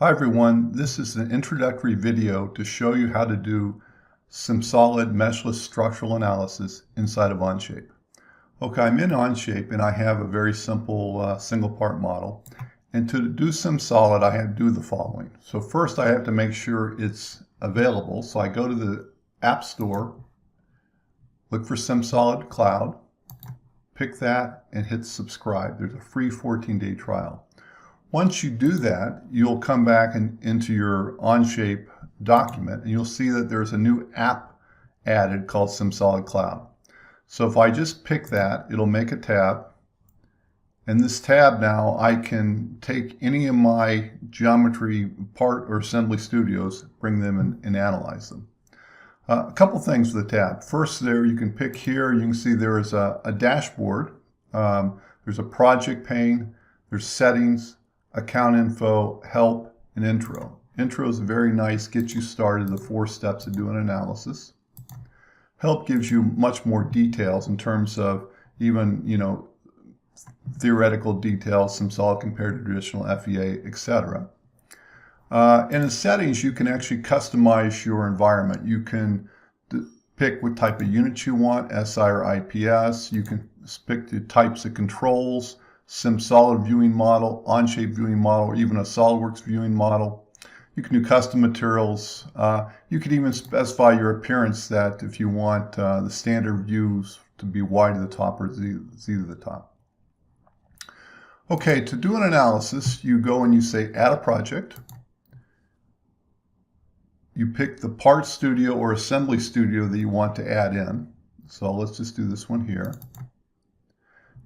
Hi everyone, this is an introductory video to show you how to do SimSolid meshless structural analysis inside of Onshape. Okay, I'm in Onshape and I have a very simple single part model. And to do SimSolid, I have to do the following. So first I have to make sure it's available. So I go to the App Store, look for SimSolid Cloud, pick that and hit subscribe. There's a free 14-day trial. Once you do that, you'll come back into your Onshape document and you'll see that there's a new app added called SimSolid Cloud. So if I just pick that, it'll make a tab. And this tab now, I can take any of my geometry part or assembly studios, bring them and analyze them. A couple things with the tab. First there, you can pick here, you can see there is a dashboard. There's a project pane, there's settings, account info, help, and intro. Intro is very nice, gets you started, the 4 steps of doing analysis. Help gives you much more details in terms of even, theoretical details, SimSolid compared to traditional FEA, etc. And in settings, you can actually customize your environment. You can pick what type of unit you want, SI or IPS. You can pick the types of controls, SimSolid viewing model, Onshape viewing model, or even a SolidWorks viewing model. You can do custom materials. You can even specify your appearance that if you want the standard views to be wide to the top or Z to the top. Okay, to do an analysis, you go and you say add a project. You pick the part studio or assembly studio that you want to add in. So let's just do this one here.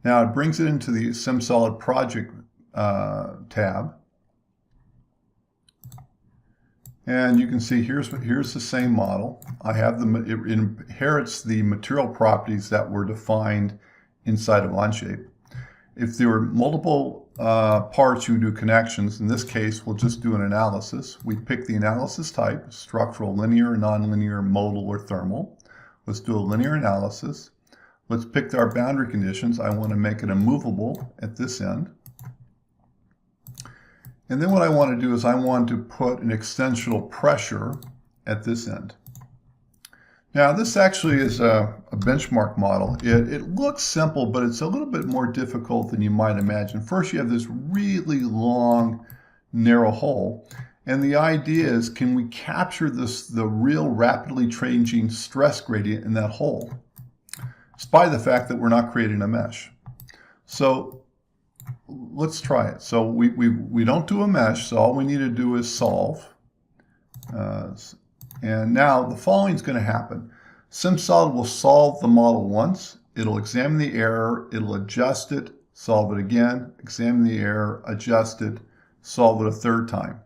Now it brings it into the SimSolid project tab. And you can see here's the same model. It inherits the material properties that were defined inside of Onshape. If there were multiple parts, you do connections. In this case, we'll just do an analysis. We pick the analysis type, structural, linear, nonlinear, modal, or thermal. Let's do a linear analysis. Let's pick our boundary conditions. I want to make it immovable at this end. And then what I want to do is I want to put an extensional pressure at this end. Now this actually is a benchmark model. It looks simple, but it's a little bit more difficult than you might imagine. First you have this really long, narrow hole. And the idea is, can we capture the real rapidly changing stress gradient in that hole? Despite the fact that we're not creating a mesh. So let's try it. So we don't do a mesh, so all we need to do is solve. And now the following is going to happen. SimSolid will solve the model once. It'll examine the error, it'll adjust it, solve it again, examine the error, adjust it, solve it a third time.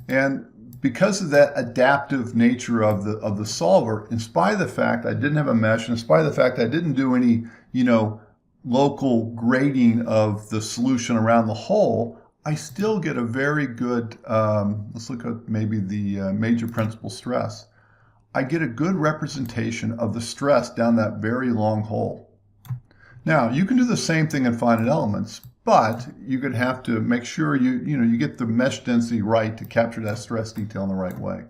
And because of that adaptive nature of the solver, in spite of the fact I didn't have a mesh, in spite of the fact I didn't do any, local grading of the solution around the hole, I still get a very good, let's look at maybe the major principal stress. I get a good representation of the stress down that very long hole. Now, you can do the same thing in finite elements, but you're going to have to make sure you get the mesh density right to capture that stress detail in the right way.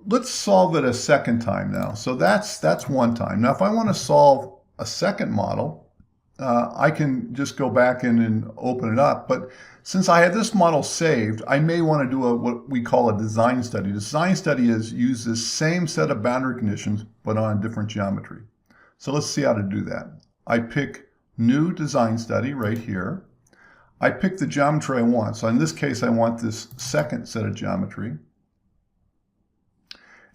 Let's solve it a second time now. So that's one time. Now, if I want to solve a second model, I can just go back in and open it up. But since I have this model saved, I may want to do what we call a design study. Design study is use the same set of boundary conditions, but on a different geometry. So let's see how to do that. I pick New Design Study right here. I pick the geometry I want. So in this case, I want this second set of geometry.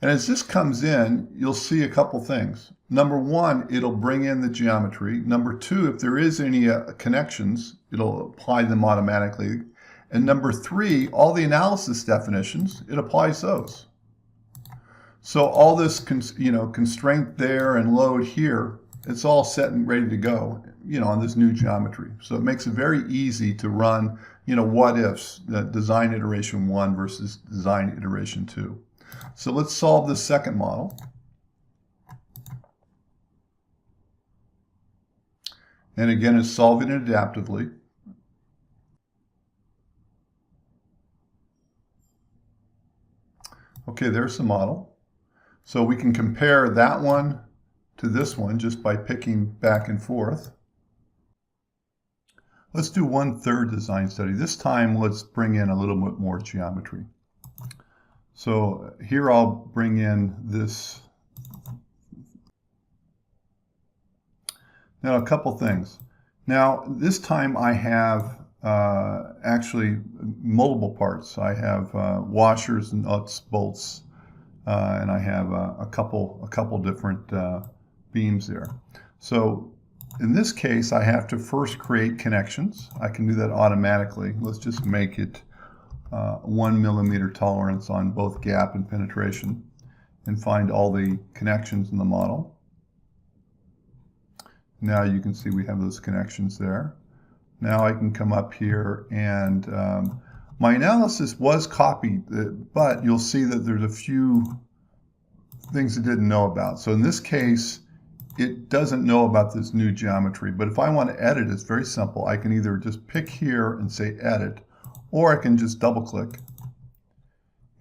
And as this comes in, you'll see a couple things. Number one, it'll bring in the geometry. Number two, if there is any connections, it'll apply them automatically. And number three, all the analysis definitions, it applies those. So all this constraint there and load here, it's all set and ready to go, on this new geometry. So it makes it very easy to run, what ifs, design iteration 1 versus design iteration 2. So let's solve this second model. And again, it's solving it adaptively. Okay, there's the model. So we can compare that one to this one just by picking back and forth. Let's do 1/3 design study. This time, let's bring in a little bit more geometry. So here I'll bring in this. Now, a couple things. Now, this time I have actually multiple parts. I have washers, nuts, bolts, and I have a couple different beams there. So in this case, I have to first create connections. I can do that automatically. Let's just make it 1 millimeter tolerance on both gap and penetration and find all the connections in the model. Now you can see we have those connections there. Now I can come up here and my analysis was copied, but you'll see that there's a few things it didn't know about. So in this case, it doesn't know about this new geometry, but if I want to edit, it's very simple. I can either just pick here and say edit, or I can just double click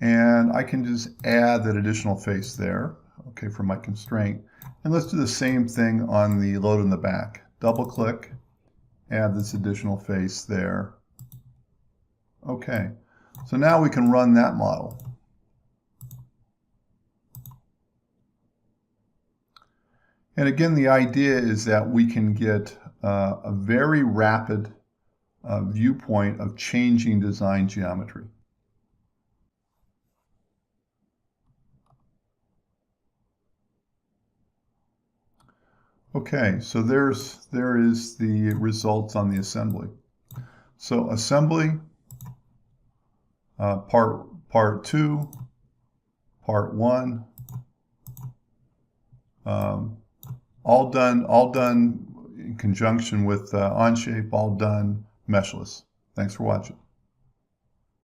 and I can just add that additional face there, okay, for my constraint. And let's do the same thing on the load in the back. Double click, add this additional face there. Okay, so now we can run that model. And again, the idea is that we can get a very rapid viewpoint of changing design geometry. Okay, so there is the results on the assembly. So assembly, part 2, part 1, all done in conjunction with Onshape, all done meshless. Thanks for watching.